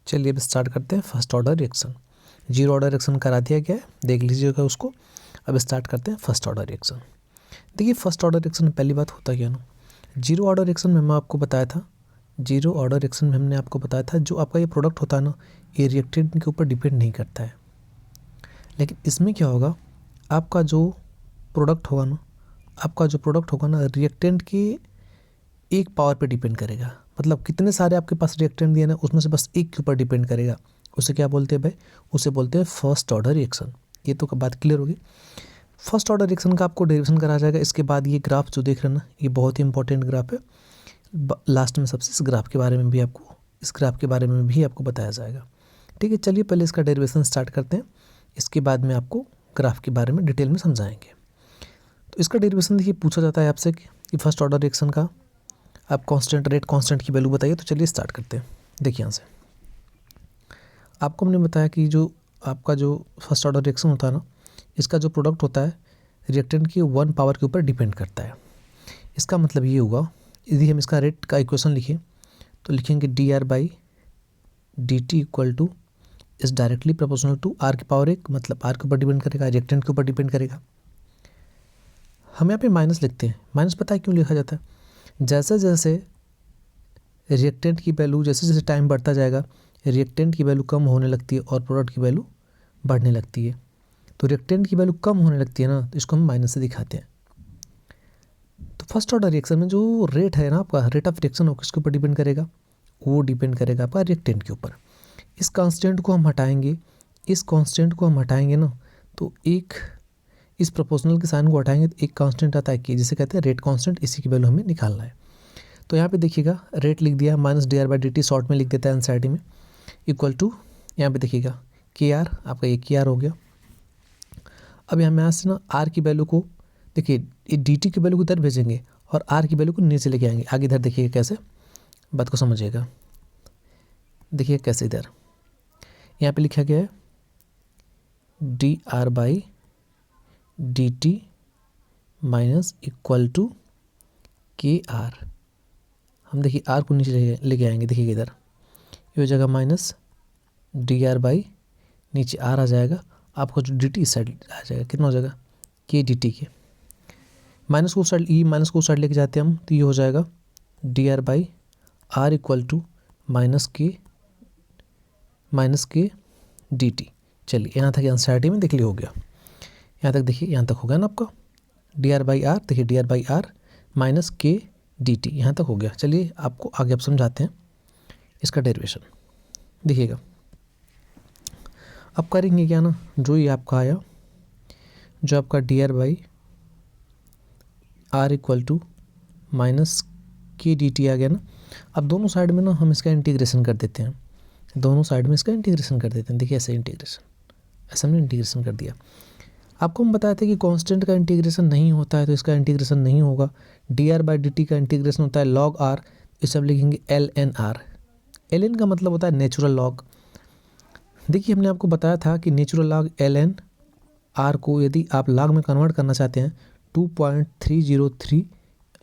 चलिए अब स्टार्ट करते हैं first order reaction. Zero order reaction करा दिया गया है, देख लीजिएगा उसको। अब स्टार्ट करते हैं फर्स्ट ऑर्डर रिएक्शन। देखिए फर्स्ट ऑर्डर रिएक्शन में पहली बात होता क्या ना, जीरो ऑर्डर रिएक्शन में मैं आपको बताया था, जीरो ऑर्डर रिएक्शन में हमने आपको बताया था जो आपका ये प्रोडक्ट होता है ना, ये रिएक्टेंट के ऊपर डिपेंड नहीं करता है। लेकिन इसमें क्या होगा, आपका जो प्रोडक्ट होगा ना, आपका जो प्रोडक्ट होगा ना, रिएक्टेंट की एक पावर पे डिपेंड करेगा। मतलब कितने सारे आपके पास रिएक्टेंट दिए ना, उसमें से बस एक के ऊपर डिपेंड करेगा। उसे क्या बोलते हैं भाई, उसे बोलते हैं फर्स्ट ऑर्डर रिएक्शन। ये तो बात क्लियर होगी। फर्स्ट ऑर्डर रिएक्शन का आपको डेरिवेशन करा जाएगा। इसके बाद ये ग्राफ जो देख रहे हैं ना, ये बहुत ही इंपॉर्टेंट ग्राफ है। लास्ट में सबसे इस ग्राफ के बारे में भी आपको बताया जाएगा। ठीक है, चलिए पहले इसका डेरिवेशन स्टार्ट करते हैं, इसके बाद में आपको ग्राफ के बारे में डिटेल में समझाएंगे। तो इसका डेरिवेशन देखिए, पूछा जाता है आपसे कि फर्स्ट ऑर्डर रिएक्शन का आप कांस्टेंट रेट कांस्टेंट की वैल्यू बताइए। तो चलिए स्टार्ट करते हैं। देखिए यहाँ से आपको हमने बताया कि जो आपका जो फर्स्ट ऑर्डर रिएक्शन होता है ना, इसका जो प्रोडक्ट होता है रिएक्टेंट की 1 पावर के ऊपर डिपेंड करता है। इसका मतलब ये हुआ, यदि हम इसका रेट का इक्वेशन लिखें तो लिखेंगे dr/dt equal to is directly proportional to r की पावर 1, मतलब r के ऊपर डिपेंड करेगा, रिएक्टेंट के ऊपर डिपेंड करेगा। हम यहाँ पे माइनस लिखते हैं। माइनस पता है क्यों लिखा जाता है, जैसे जैसे रिएक्टेंट की वैल्यू, जैसे जैसे टाइम बढ़ता जाएगा, रिएक्टेंट की वैल्यू कम होने लगती है और प्रोडक्ट की वैल्यू बढ़ने लगती है। तो रिएक्टेंट की वैल्यू कम होने लगती है ना, तो इसको हम माइनस से दिखाते हैं। तो फर्स्ट ऑर्डर रिएक्शन में जो रेट है ना, आपका रेट ऑफ रिएक्शन वो किसके ऊपर डिपेंड करेगा, वो डिपेंड करेगा आपका रिएक्टेंट के ऊपर। इस कांस्टेंट को हम हटाएंगे, ना, तो एक इस प्रोपोर्शनल के साइन को हटाएंगे तो एक कांस्टेंट आता है कि जिसे कहते हैं रेट कांस्टेंट। इसी की वैल्यू हमें निकालना है। तो यहाँ पे देखिएगा रेट लिख दिया, माइनस dr/dt शॉर्ट में लिख देता है एनसीईआरटी में, इक्वल टू यहाँ पे देखिएगा KR, आपका ये KR हो गया। अब यहाँ से ना R की वैल्यू को देखिए, dt की वैल्यू को इधर भेजेंगे और R की वैल्यू को नीचे लेके आएंगे। आगे इधर देखिएगा कैसे, बात को समझिएगा। देखिए कैसे, इधर यहाँ पे लिखा गया है dr/dt minus equal to KR। हम देखिए R को नीचे लेके आएंगे, देखिए इधर ये हो जाएगा माइनस dr/ नीचे R आ जाएगा, आपको जो dt इस साइड आ जाएगा, कितना हो जाएगा KDT के। माइनस को साइड लेके जाते हैं हम, तो ये हो जाएगा dr/r इक्वल टू माइनस के dt। चलिए यहाँ तक एनसीईआरटी में देख लिया, हो गया। यहाँ तक देखिए, यहाँ तक हो गया ना आपका dr/r, देखिए dr/r माइनस के dt, यहाँ तक हो गया। चलिए आपको आगे आप समझाते हैं इसका डेरिवेशन। देखिएगा अब करेंगे क्या ना, जो ये आपका आया, जो आपका dr/r इक्वल टू माइनस के dt आ गया ना। अब दोनों साइड में ना हम इसका इंटीग्रेशन कर देते हैं, देखिए ऐसे हमने इंटीग्रेशन कर दिया। आपको हम बताया था कि कांस्टेंट का इंटीग्रेशन नहीं होता है, तो इसका इंटीग्रेशन नहीं होगा। dr/dt का इंटीग्रेशन होता है log r, इसे हम लिखेंगे ln/r। ln का मतलब होता है नेचुरल लॉग। देखिए हमने आपको बताया था कि नेचुरल लॉग ln/r को यदि आप लॉग में कन्वर्ट करना चाहते हैं 2.303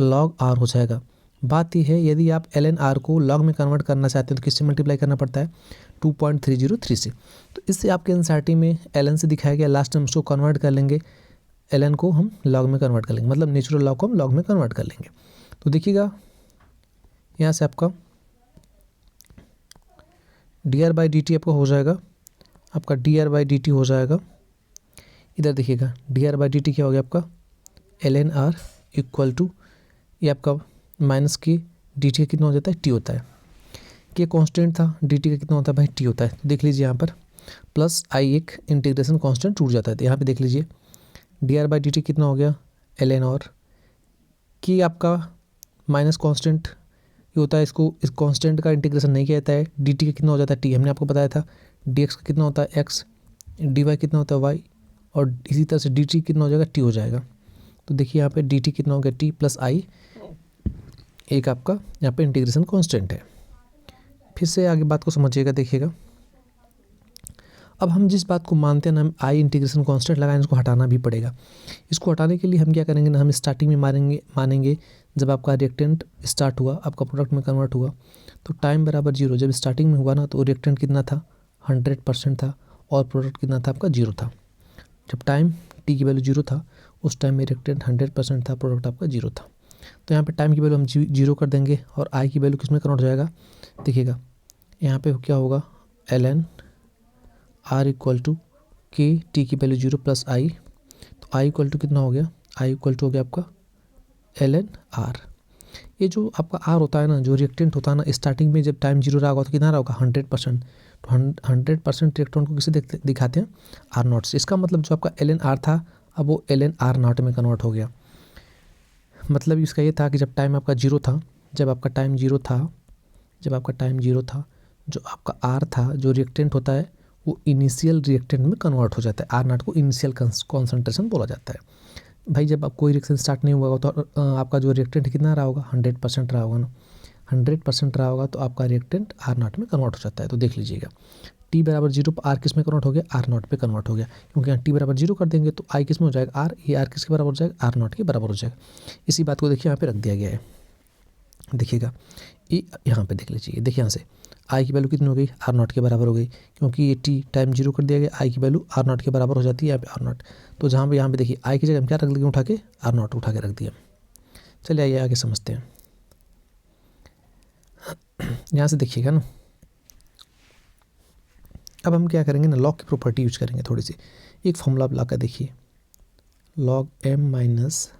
log r हो जाएगा। बात यह है, यदि आप ln/r को log में कन्वर्ट करना चाहते हैं तो किससे मल्टीप्लाई करना पड़ता है, 2.303 से। तो इससे आपके एनसीईआरटी में ln से दिखाया गया, लास्ट में उसको कन्वर्ट कर लेंगे, ln को हम log में कन्वर्ट कर लेंगे, मतलब नेचुरल लॉग को हम log में कन्वर्ट कर लेंगे। तो देखिएगा यहाँ से आपका dr/dt आपका हो जाएगा, dr/dt हो जाएगा। इधर देखिएगा dr/dt क्या हो गया आपका ln/r इक्वल टू ये आपका माइनस के dt का कितना हो जाता है, t होता है। के कांस्टेंट था, dt का कितना होता है भाई, t होता है। तो देख लीजिए यहाँ पर प्लस आई एक इंटीग्रेशन कांस्टेंट टूट जाता है। तो यहाँ पे देख लीजिए dr/dt कितना हो गया ln, और कि आपका माइनस कांस्टेंट ये होता है, इसको इस कांस्टेंट का इंटीग्रेशन नहीं किया जाता है। dt का कितना हो जाता है t, हमने आपको बताया था। dx का कितना होता है x, dy कितना होता है y, और इसी तरह से dt कितना हो जाएगा, t हो जाएगा। तो देखिए यहाँ पे dt कितना हो गया, t प्लस आई, एक आपका यहाँ पे इंटीग्रेशन कांस्टेंट है। फिर से आगे बात को समझिएगा, देखिएगा अब हम जिस बात को मानते हैं ना, हम आई इंटीग्रेशन कांस्टेंट लगाएं, इसको हटाना भी पड़ेगा। इसको हटाने के लिए हम क्या करेंगे ना, हम स्टार्टिंग में मानेंगे जब आपका रिएक्टेंट स्टार्ट हुआ, आपका प्रोडक्ट में कन्वर्ट हुआ, तो टाइम बराबर 0। जब स्टार्टिंग में हुआ ना तो रिएक्टेंट कितना था, 100% था, और प्रोडक्ट कितना था आपका, 0 था। जब टाइम टी की वैल्यू 0 था उस टाइम में रिएक्टेंट 100% था, प्रोडक्ट आपका 0 था। तो यहाँ पे टाइम की वैल्यू हम 0 कर देंगे और आई की वैल्यू किस में कन्वर्ट हो जाएगा, देखिएगा यहाँ पे क्या होगा, ln r equal to k, T की वैल्यू 0 प्लस आई, तो आई इक्वल टू कितना हो गया, आई इक्वल टू हो गया आपका ln r। ये जो आपका r होता है ना, जो रिएक्टेंट होता है ना, स्टार्टिंग में जब टाइम 0 रहा होगा तो कितना रहा होगा, 100%। तो 100% रिएक्टेंट को किसे दिखाते हैं, आर नॉट से। इसका मतलब जो आपका ln r था अब वो ln r नॉट में कन्वर्ट हो गया। मतलब इसका ये था कि जब टाइम आपका 0 था, जब आपका टाइम 0 था, जो आपका r था, जो रिएक्टेंट होता है वो इनिशियल रिएक्टेंट में कन्वर्ट हो जाता है। आर नॉट को इनिशियल कॉन्सेंट्रेशन बोला जाता है। भाई जब आप कोई रिएक्शन स्टार्ट नहीं हुआ होगा तो आपका जो रिएक्टेंट कितना रहा होगा, 100% रहा होगा ना, 100% रहा होगा तो आपका रिएक्टेंट आर नॉट में कन्वर्ट हो जाता है। तो देख लीजिएगा टी बराबर 0 पर आर किस में कन्वर्ट हो गया, आर नॉट पे कन्वर्ट हो गया, क्योंकि यहाँ टी बराबर 0 कर देंगे तो आई किस में हो जाएगा, आर, ये आर किसके बराबर हो जाएगा, आर नॉट के बराबर हो जाएगा। इसी बात को देखिए यहाँ पे रख दिया गया है। देखिएगा ये यहाँ पे देख लीजिए, देखिए यहाँ से आई की वैल्यू कितनी हो गई, आर नॉट के बराबर हो गई, क्योंकि ये टी टाइम 0 कर दिया गया, आई की वैल्यू आर नॉट के बराबर हो जाती है यहाँ पे आर नॉट। तो जहाँ पे यहाँ पे देखिए आई की जगह हम क्या रख दिए, उठा के आर नॉट उठा के रख दिया। चलिए आइए आगे समझते हैं। यहाँ से देखिएगा ना, अब हम क्या करेंगे ना, लॉग की प्रॉपर्टी यूज करेंगे थोड़ी सी। एक फॉर्मूला आप लगा देखिए, log M minus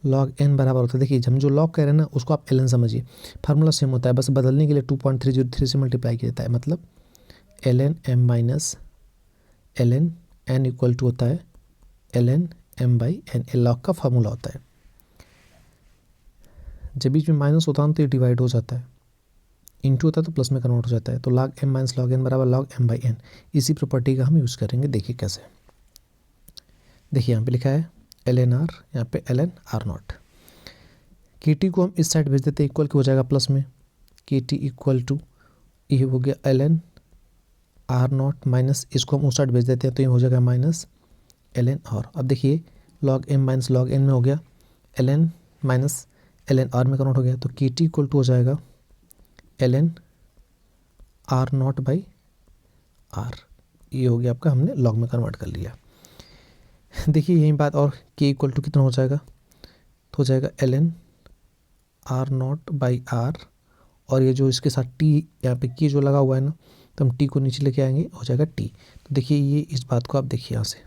log N बराबर होता है, देखिए हम जो लॉग कह रहे हैं ना उसको आप ln समझिए, फार्मूला सेम होता है, बस बदलने के लिए 2.303 से मल्टीप्लाई किया जाता है। मतलब ln m minus ln n equal to होता है ln m बाई n। ये लॉग का फार्मूला होता है। जब बीच में माइनस होता है तो ये डिवाइड हो जाता है, इंटू होता है तो प्लस में कन्वर्ट हो जाता है। तो log m minus log n बराबर log m बाई n। इसी प्रॉपर्टी का हम यूज़ करेंगे। देखिए कैसे, देखिए यहाँ पे लिखा है ln r, यहाँ पे ln r नॉट। के टी को हम इस साइड भेज देते हैं, इक्वल हो जाएगा प्लस में, के टी इक्वल टू ये हो गया ln r नॉट माइनस, इसको हम उस साइड भेज देते हैं तो ये हो जाएगा माइनस ln r। अब देखिए log m minus log n में हो गया, ln माइनस ln r में कन्वर्ट हो गया, तो के टी इक्वल टू हो जाएगा ln r naught by r। ये हो गया आपका, हमने log में कन्वर्ट कर लिया। देखिए यही बात, और k इक्वल टू कितना हो जाएगा, तो हो जाएगा ln r naught by r, और ये जो इसके साथ t यहाँ पे k जो लगा हुआ है ना, तो हम t को नीचे लेके आएंगे, हो जाएगा t। तो देखिए ये इस बात को आप देखिए यहाँ से,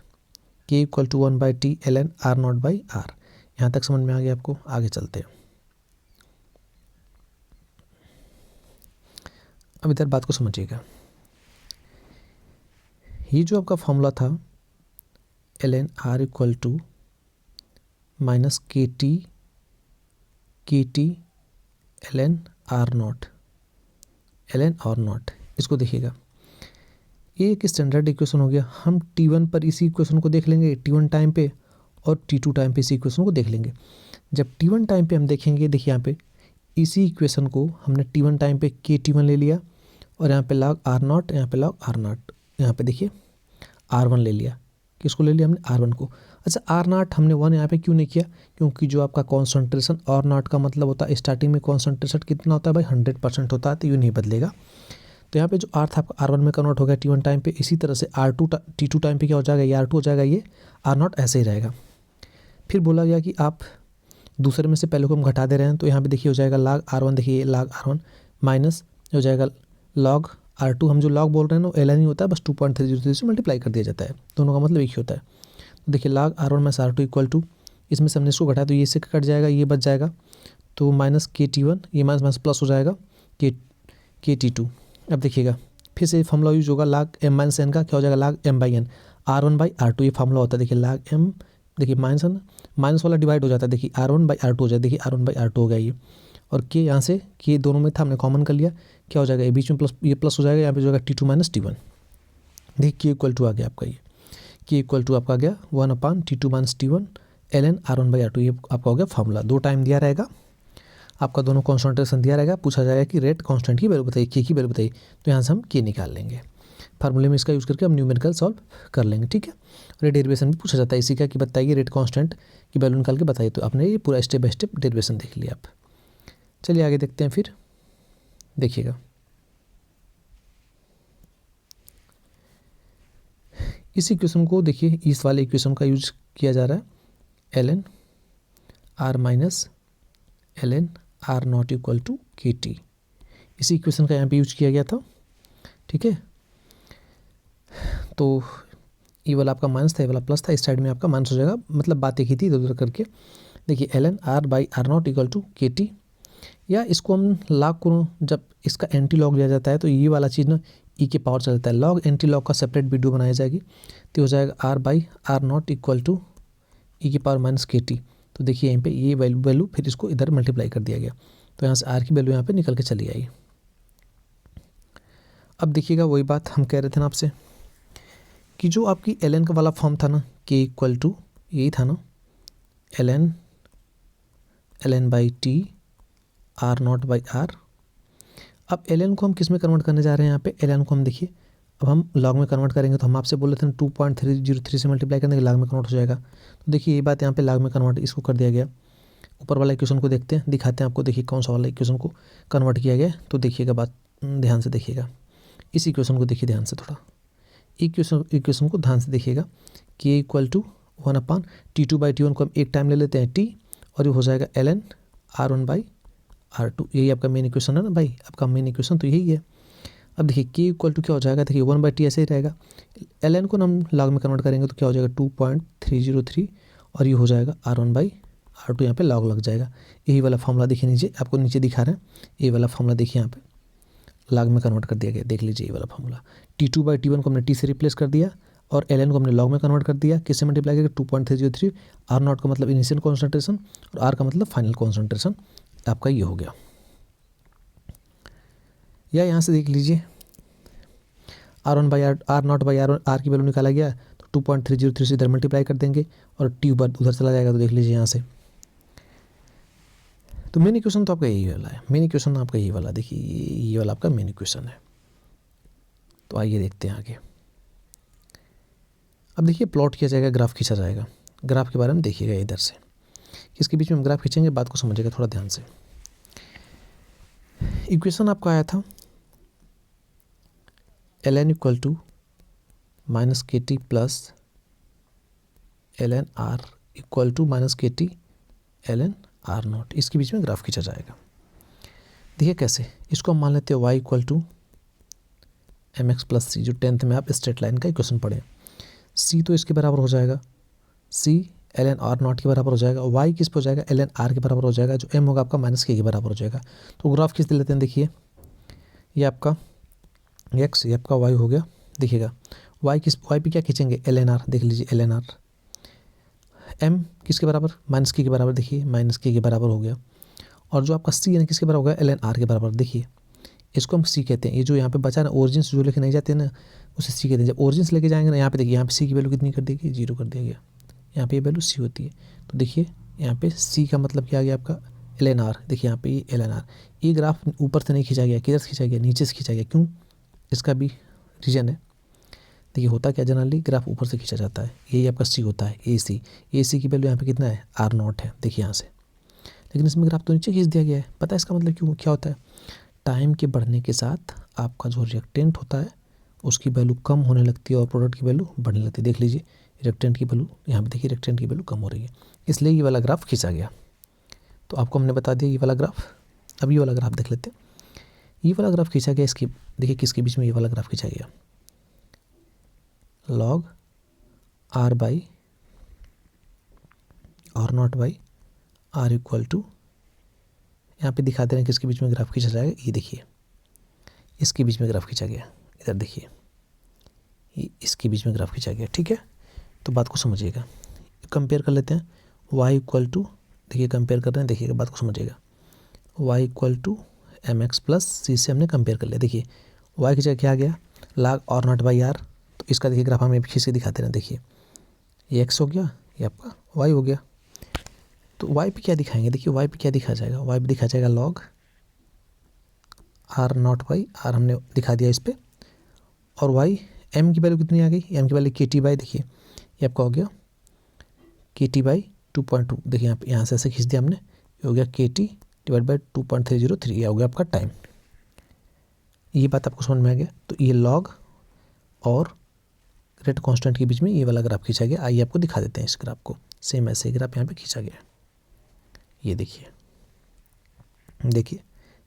k equal to 1/t ln r naught by r। यहाँ तक समझ में आ गया आपको, आगे चलते हैं। अब इधर बात को समझिएगा, ये जो आपका फॉर्मूला था ln r equal to minus के टी ln r नॉट इसको देखिएगा, ये एक स्टैंडर्ड इक्वेशन हो गया। हम t1 पर इसी इक्वेशन को देख लेंगे t1 टाइम पे, और t2 टाइम पे इसी इक्वेशन को देख लेंगे। जब t1 टाइम पे हम देखेंगे, देखिए यहाँ पे इसी इक्वेशन को हमने t1 टाइम पे के टी1 ले लिया, और यहाँ पे log r नॉट, यहाँ पे log r नॉट, यहाँ पे देखिए r1 ले लिया। किसको ले लिया हमने, r1 को। अच्छा r नॉट हमने 1 यहाँ पे क्यों नहीं किया, क्योंकि जो आपका कॉन्सेंट्रेशन r नॉट का मतलब होता है स्टार्टिंग में कॉन्सेंट्रेशन कितना होता है भाई, 100% होता है, तो यूँ नहीं बदलेगा। तो यहाँ पे जो r था आपका r1 में कन्वर्ट हो गया t1 टाइम पे। इसी तरह से t2 टाइम पे क्या हो जाएगा, ये r2 हो जाएगा, ये r नॉट ऐसे ही रहेगा। फिर बोला गया कि आप दूसरे में से पहले को हम घटा दे रहे हैं, तो यहाँ पे देखिए हो जाएगा log r1, देखिए log r1 माइनस हो जाएगा log r2। हम जो log बोल रहे हैं ना ln ही होता है, बस 2.303 से मल्टीप्लाई कर दिया जाता है, दोनों का मतलब एक ही होता है। तो देखिए log r1 minus r2 equal to, इसमें से हमने इसको घटाया तो ये से कट जाएगा, ये बच जाएगा, तो माइनस के टी1, ये माइनस माइनस प्लस हो जाएगा के टी2। अब देखिएगा फिर से फार्मूला यूज होगा, log m माइनस n का क्या हो जाएगा, log m by n, r1 by r2 ये फार्मूला होता है। देखिए log m, देखिए माइनस है ना, माइनस वाला डिवाइड हो जाता है, देखिए r1 बाई r2 हो जाए, देखिए r1 बाई r2 हो गया ये, और के यहाँ से के दोनों में था, हमने कॉमन कर लिया, क्या हो जाएगा, ये बीच में प्लस, ये प्लस हो जाएगा, यहाँ पे जो होगा t2 माइनस t1। देखिए के इक्वल टू आ गया आपका, ये के इक्वल टू आपका आ गया 1/t2 minus t1 ln r1 by r2। ये आपका हो गया फार्मूला। 2 टाइम दिया रहेगा आपका, दोनों कॉन्सेंट्रेशन दिया रहेगा, पूछा जाएगा कि रेट कांस्टेंट की वैल्यू बताइए, के की वैल्यू बताइए, तो यहाँ से हम के निकाल लेंगे। फार्मूले में इसका यूज़ करके हम न्यूमेरिकल सॉल्व कर लेंगे, ठीक है। और ये डेरिवेशन भी पूछा जाता है इसी का कि बताइए रेट कांस्टेंट की वैल्यू निकाल के बताइए। तो आपने ये पूरा स्टेप बाय स्टेप डेरिवेशन देख लिया आप। चलिए आगे देखते हैं फिर, देखिएगा इस इक्वेशन को, देखिए इस वाले इक्वेशन का यूज किया जा रहा है ln r minus ln r naught equal to k t. इसी इक्वेशन का यहाँ पे यूज किया गया था, ठीक है। तो ये वाला आपका माइनस था, ये वाला प्लस था, इस साइड में आपका माइनस हो जाएगा, मतलब बात एक ही थी इधर उधर करके। देखिए ln r by r not equal to k t, या इसको हम लॉग को जब इसका एंटी लॉग लिया जाता है तो ये वाला चीज़ ना ई के पावर चलता है। लॉग एंटी लॉग का सेपरेट वीडियो बनाई जाएगी, तो हो जाएगा r by r not equal to e की पावर माइनस के टी। तो देखिए यहाँ पे ये वैल्यू फिर इसको इधर मल्टीप्लाई कर दिया गया, तो यहाँ से आर की वैल्यू यहाँ पे निकल के चली आई। अब देखिएगा वही बात हम कह रहे थे ना आपसे कि जो आपकी ln का वाला फॉर्म था ना के इक्वल टू यही था ना ln by t r naught by r. अब ln को हम किस में कन्वर्ट करने जा रहे हैं यहाँ पे, ln को हम देखिए अब हम लॉग में कन्वर्ट करेंगे, तो हम आपसे बोले थे 2.303 से मल्टीप्लाई करने के लॉग में कन्वर्ट हो जाएगा। तो देखिए ये बात यहाँ पे लॉग में कन्वर्ट इसको कर दिया गया। ऊपर वाला इक्वेशन को देखते हैं, दिखाते हैं आपको, देखिए कौन सा वाला इक्वेशन को कन्वर्ट किया गया। तो देखिएगा बात ध्यान से देखिएगा, इस इक्वेशन को देखिए ध्यान से, थोड़ा इक्वेशन को ध्यान से देखिएगा। के इक्वल टू 1/T2/T1 को हम एक टाइम ले लेते हैं टी, और ये हो जाएगा ln r1 बाई r2। यही आपका मेन इक्वेशन है ना भाई, आपका मेन इक्वेशन तो यही है। अब देखिए के इक्वल टू क्या हो जाएगा, देखिए 1/T ऐसे ही रहेगा, ln को हम लॉग में कन्वर्ट करेंगे तो क्या हो जाएगा 2.303, और ये हो जाएगा r1 बाई r2, यहाँ पे लॉग लग जाएगा। यही वाला फॉर्मूला देखिए नीचे, आपको नीचे दिखा रहे हैं, ये वाला फॉर्मूला देखिए यहाँ पे लॉग में कन्वर्ट कर दिया गया, देख लीजिए ये वाला फॉर्मूला। T2/T1 को हमने टी से रिप्लेस कर दिया, और ln को हमने लॉग में कन्वर्ट कर दिया, किससे मल्टीप्लाई करके 2.303। आर नॉट का मतलब इनिशियल कॉन्सेंट्रेशन और आर का मतलब फाइनल कॉन्सेंट्रेशन, आपका ये हो गया। या यहाँ से देख लीजिए R1 by r naught by r की वैल्यू निकाला गया, तो 2.303 से इधर मल्टीप्लाई कर देंगे और टी उधर चला जाएगा। तो देख लीजिए यहाँ से, तो मेन इक्वेशन तो आपका यही वाला है, मेन इक्वेशन आपका यही वाला, देखिए ये वाला आपका मेन इक्वेशन है। तो आइए देखते हैं आगे। अब देखिए प्लॉट किया जाएगा, ग्राफ खींचा जाएगा। ग्राफ के बारे में देखिएगा इधर से, इसके बीच में हम ग्राफ खींचेंगे, बात को समझिएगा थोड़ा ध्यान से। इक्वेशन आपका आया था ln इक्वल टू माइनस के t plus ln r equal to minus के टी ln r नॉट, इसके बीच में ग्राफ खींचा जाएगा। देखिए कैसे, इसको हम मान लेते हैं y equal to m x plus c, जो 10th में आप स्ट्रेट लाइन का इक्वेशन पढ़े। c तो इसके बराबर हो जाएगा, c ln r नॉट के बराबर हो जाएगा, y किस पे हो जाएगा ln r के बराबर हो जाएगा, जो m होगा आपका माइनस के बराबर हो जाएगा। तो ग्राफ खींच लेते हैं, देखिए ये आपका x, ये आपका y हो गया। देखिएगा y पे क्या खींचेंगे ln r, देख लीजिए ln r। m किसके बराबर, माइनस के बराबर, देखिए माइनस के बराबर हो गया। और जो आपका c है ना किसके बराबर हो गया ln r के बराबर। देखिए इसको हम c कहते हैं, ये जो यहाँ पे बचा ना ओरिजिन्स जो लेके नहीं जाते हैं ना उसे c कहते हैं। जब ओरिजिन्स लेके जाएंगे ना, यहाँ पे देखिए यहाँ पे c की वैल्यू कितनी कर देगी, 0 कर दिया गया, यहाँ पे ये वैल्यू c होती है। तो देखिए यहाँ पे c का मतलब क्या आ गया आपका ln r। देखिए यहाँ पे ये ln r, ये ग्राफ ऊपर से नहीं खींचा गया, किधर से खींचा गया, नीचे से खींचा गया। क्यों, इसका भी रीजन है। देखिए होता क्या, जनरली ग्राफ ऊपर से खींचा जाता है, यही आपका c होता है, ए सी की वैल्यू यहाँ पे कितना है r नॉट है, देखिए यहाँ से। लेकिन इसमें ग्राफ तो नीचे खींच दिया गया है, पता है इसका मतलब क्यों, क्या होता है, टाइम के बढ़ने के साथ आपका जो रिएक्टेंट होता है उसकी वैल्यू कम होने लगती है और प्रोडक्ट की वैल्यू बढ़ने लगती है। देख लीजिए रिएक्टेंट की वैल्यू, यहाँ पे देखिए रिएक्टेंट की वैल्यू कम हो रही है, इसलिए ये वाला ग्राफ खींचा गया। तो आपको हमने बता दिया ये वाला ग्राफ। अब ये वाला ग्राफ देख लेते हैं, ये वाला ग्राफ खींचा गया, इसकी देखिए किसके बीच में ये वाला ग्राफ खींचा गया, log r by r naught by r equal to, यहाँ पे दिखा दे रहे हैं किसके बीच में ग्राफ खींचा जाएगा, ये देखिए इसके बीच में ग्राफ खींचा गया, इधर देखिए ये इसके बीच में ग्राफ खींचा गया, ठीक है। तो बात को समझिएगा, कंपेयर कर लेते हैं, y इक्वल टू, देखिए कंपेयर कर रहे हैं, देखिएगा बात को समझिएगा, y equal to m x plus c से हमने कंपेयर कर लिया। देखिए y की जगह क्या आ गया, log r naught by r। तो इसका देखिए ग्राफ हमें खींच के दिखाते हैं, देखिए ये x हो गया, ये आपका y हो गया। तो y पे क्या दिखाएंगे, देखिए y पे क्या दिखा जाएगा, y पे दिखा जाएगा log r naught by r, हमने दिखा दिया इस पर। और वाई एम की वैल्यू कितनी आ गई, एम की वैल्यू के टी बाई, देखिए ये आपका हो गया के टी बाई 2.2, देखिए यहाँ से ऐसे खींच दिया हमने, ये हो गया के टी डिवाइड बाई 2.303, ये हो गया आपका टाइम। ये बात आपको समझ में आ गया। तो ये लॉग और रेट कांस्टेंट के बीच में ये वाला ग्राफ खींचा गया। आइए आपको दिखा देते हैं इस ग्राफ को, सेम ऐसे ही ग्राफ यहाँ पे खींचा गया। ये देखिए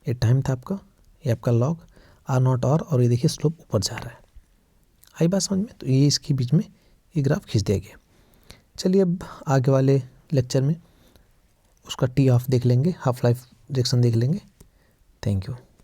ये टाइम था आपका, ये आपका लॉग आर नॉट आर, और ये देखिए स्लोप ऊपर जा रहा है। आई बात समझ में। तो ये इसके बीच में ये ग्राफ खींच दिया गया। चलिए अब आगे वाले लेक्चर में उसका टी ऑफ देख लेंगे, हाफ लाइफ रिएक्शन देख लेंगे। Thank you.